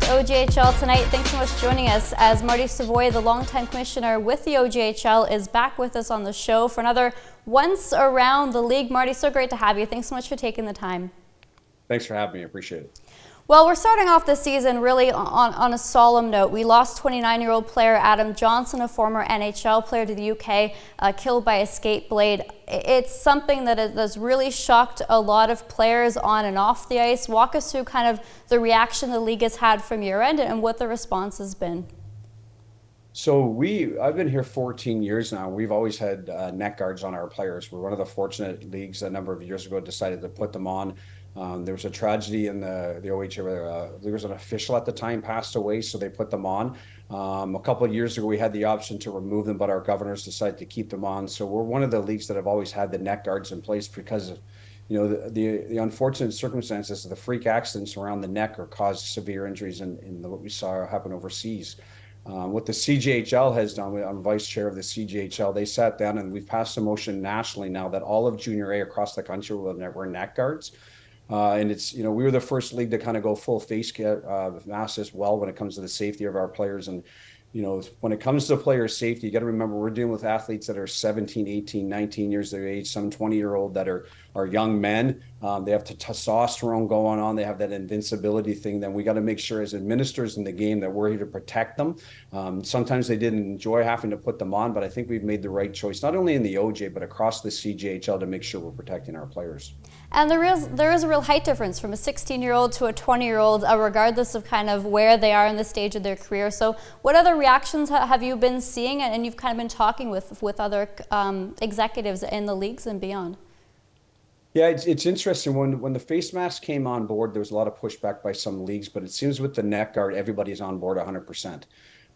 OJHL tonight. Thanks so much for joining us as Marty Savoy, the longtime commissioner with the OJHL, is back with us on the show for another Once Around the League. Marty, so great to have you. Thanks so much for taking the time. Thanks for having me. I appreciate it. Well, we're starting off the season really on a solemn note. We lost 29-year-old player Adam Johnson, a former NHL player to the UK, killed by a skate blade. It's something that has really shocked a lot of players on and off the ice. Walk us through kind of the reaction the league has had from your end and what the response has been. So I've been here 14 years now. We've always had neck guards on our players. We're one of the fortunate leagues a number of years ago decided to put them on. There was a tragedy in the OHL. There was an official at the time passed away, so they put them on. A couple of years ago, we had the option to remove them, but our governors decided to keep them on. So we're one of the leagues that have always had the neck guards in place because of, the unfortunate circumstances of the freak accidents around the neck or caused severe injuries in what we saw happen overseas. What the CJHL has done, I'm vice chair of the CJHL, they sat down and we've passed a motion nationally now that all of Junior A across the country will wear neck guards. And it's, we were the first league to kind of go full face mask as well when it comes to the safety of our players. And, when it comes to player safety, you got to remember we're dealing with athletes that are 17, 18, 19 years of age, some 20-year-old that are young men. They have testosterone going on. They have that invincibility thing. Then we got to make sure as administrators in the game that we're here to protect them. Sometimes they didn't enjoy having to put them on, but I think we've made the right choice, not only in the OJ, but across the CJHL to make sure we're protecting our players. And there is a real height difference from a 16-year-old to a 20-year-old, regardless of kind of where they are in the stage of their career. So what other reactions have you been seeing, and you've kind of been talking with other executives in the leagues and beyond? Yeah, it's interesting. When the face mask came on board, there was a lot of pushback by some leagues, but it seems with the neck guard, everybody's on board 100%.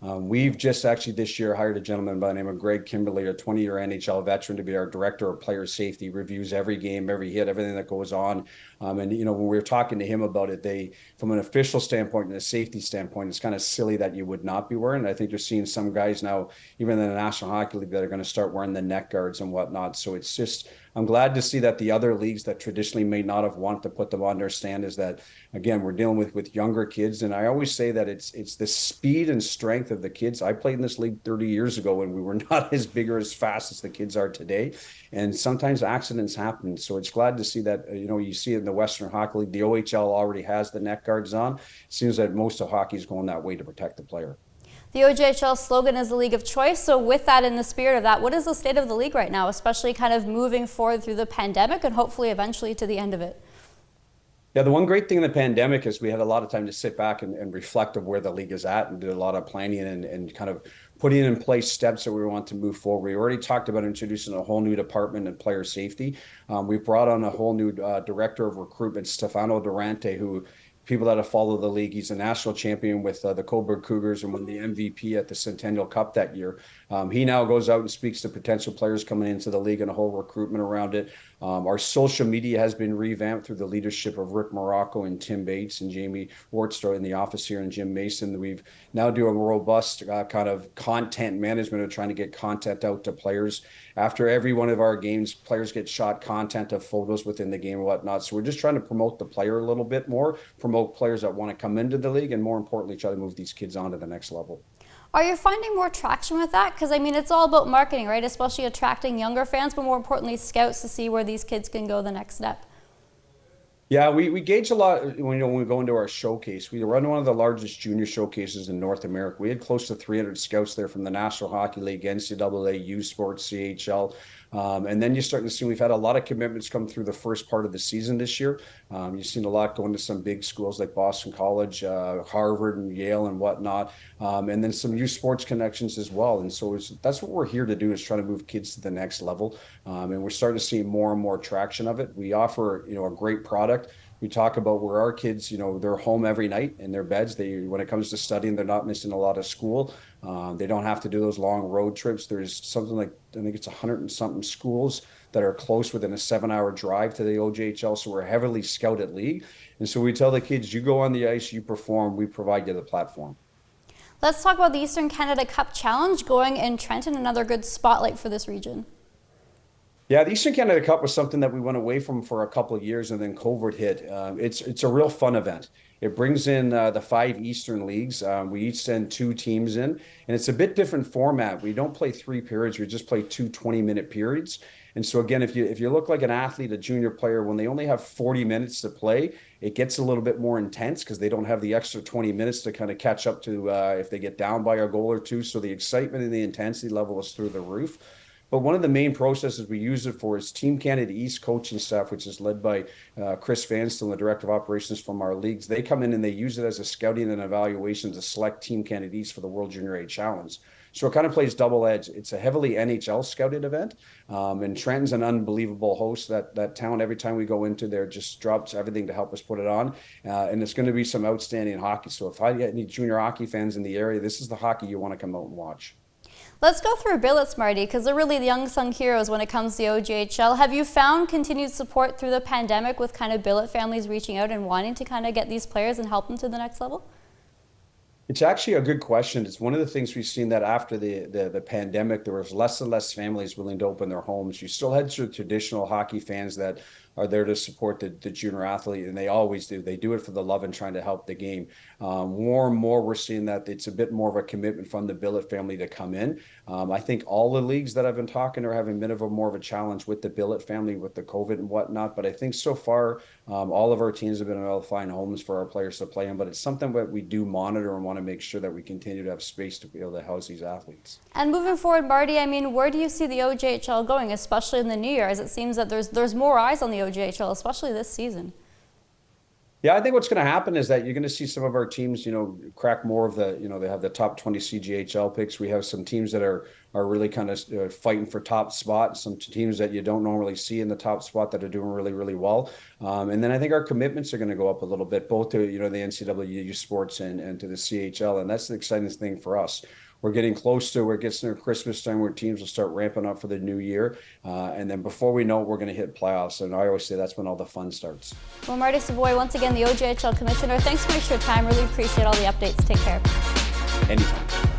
We've just actually this year hired a gentleman by the name of Greg Kimberly, a 20-year NHL veteran, to be our director of player safety, reviews every game, every hit, everything that goes on. And, when we were talking to him about it, from an official standpoint and a safety standpoint, it's kind of silly that you would not be wearing. I think you're seeing some guys now, even in the National Hockey League, that are going to start wearing the neck guards and whatnot. So it's just, I'm glad to see that the other leagues that traditionally may not have wanted to put them on understand is that, again, we're dealing with younger kids. And I always say that it's the speed and strength of the kids. I played in this league 30 years ago when we were not as big or as fast as the kids are today. And sometimes accidents happen. So it's glad to see that, you see it in the Western Hockey League. The OHL already has the neck guards on. It seems that most of hockey is going that way to protect the player. The OJHL slogan is the league of choice. So with that, in the spirit of that, what is the state of the league right now, especially kind of moving forward through the pandemic and hopefully eventually to the end of it? Yeah, the one great thing in the pandemic is we had a lot of time to sit back and reflect of where the league is at and do a lot of planning and kind of putting in place steps that we want to move forward. We already talked about introducing a whole new department in player safety. We've brought on a whole new director of recruitment, Stefano Durante, who people that have followed the league, he's a national champion with the Coburg Cougars and won the MVP at the Centennial Cup that year. He now goes out and speaks to potential players coming into the league and a whole recruitment around it. Our social media has been revamped through the leadership of Rick Morocco and Tim Bates and Jamie Wortstra in the office here and Jim Mason. We've now do a robust kind of content management of trying to get content out to players. After every one of our games, players get shot content of photos within the game and whatnot. So we're just trying to promote the player a little bit more, promote players that want to come into the league, and more importantly, try to move these kids on to the next level. Are you finding more traction with that? Because, I mean, it's all about marketing, right? Especially attracting younger fans, but more importantly, scouts to see where these kids can go the next step. Yeah, we gauge a lot when we go into our showcase. We run one of the largest junior showcases in North America. We had close to 300 scouts there from the National Hockey League, NCAA, U Sports, CHL. And then you're starting to see we've had a lot of commitments come through the first part of the season this year. You've seen a lot going to some big schools like Boston College, Harvard and Yale and whatnot. And then some U Sports connections as well. And so that's what we're here to do, is try to move kids to the next level. And we're starting to see more and more traction of it. We offer, a great product. We talk about where our kids, they're home every night in their beds. When it comes to studying, they're not missing a lot of school. They don't have to do those long road trips. There's something like, I think it's 100 and something schools that are close within a 7-hour drive to the OJHL. So we're a heavily scouted league. And so we tell the kids, you go on the ice, you perform, we provide you the platform. Let's talk about the Eastern Canada Cup Challenge going in Trenton, another good spotlight for this region. Yeah, the Eastern Canada Cup was something that we went away from for a couple of years, and then COVID hit. It's a real fun event. It brings in the five Eastern leagues. We each send two teams in, and it's a bit different format. We don't play three periods; we just play two 20-minute periods. And so again, if you look like an athlete, a junior player, when they only have 40 minutes to play, it gets a little bit more intense because they don't have the extra 20 minutes to kind of catch up to if they get down by a goal or two. So the excitement and the intensity level is through the roof. But one of the main processes we use it for is Team Canada East coaching staff, which is led by Chris Vanston, the director of operations from our leagues. They come in and they use it as a scouting and evaluation to select Team Canada East for the World Junior A Challenge. So it kind of plays double edge. It's a heavily NHL scouted event. And Trenton's an unbelievable host. That town, every time we go into there, just drops everything to help us put it on. And it's going to be some outstanding hockey. So if I get any junior hockey fans in the area, this is the hockey you want to come out and watch. Let's go through billets, Marty, because they're really the unsung heroes when it comes to the OJHL. Have you found continued support through the pandemic with kind of billet families reaching out and wanting to kind of get these players and help them to the next level? It's actually a good question. It's one of the things we've seen that after the pandemic, there was less and less families willing to open their homes. You still had your traditional hockey fans that are there to support the junior athlete, and they always do. They do it for the love and trying to help the game. More and more, we're seeing that it's a bit more of a commitment from the billet family to come in. I think all the leagues that I've been talking are having a bit of more of a challenge with the billet family with the COVID and whatnot. But I think so far, all of our teams have been able to find homes for our players to play in. But it's something that we do monitor and want to make sure that we continue to have space to be able to house these athletes. And moving forward, Marty, I mean, where do you see the OJHL going, especially in the new year, as it seems that there's more eyes on the OJHL, especially this season? Yeah, I think what's going to happen is that you're going to see some of our teams, crack more of they have the top 20 CJHL picks. We have some teams that are really kind of fighting for top spot, some teams that you don't normally see in the top spot that are doing really, really well. And then I think our commitments are going to go up a little bit, both to, the NCAA sports and to the CHL. And that's the exciting thing for us. We're getting we're getting near Christmas time where teams will start ramping up for the new year. And then before we know it, we're going to hit playoffs. And I always say that's when all the fun starts. Well, Marty Savoy, once again, the OJHL commissioner, thanks so much for your time. Really appreciate all the updates. Take care. Anytime.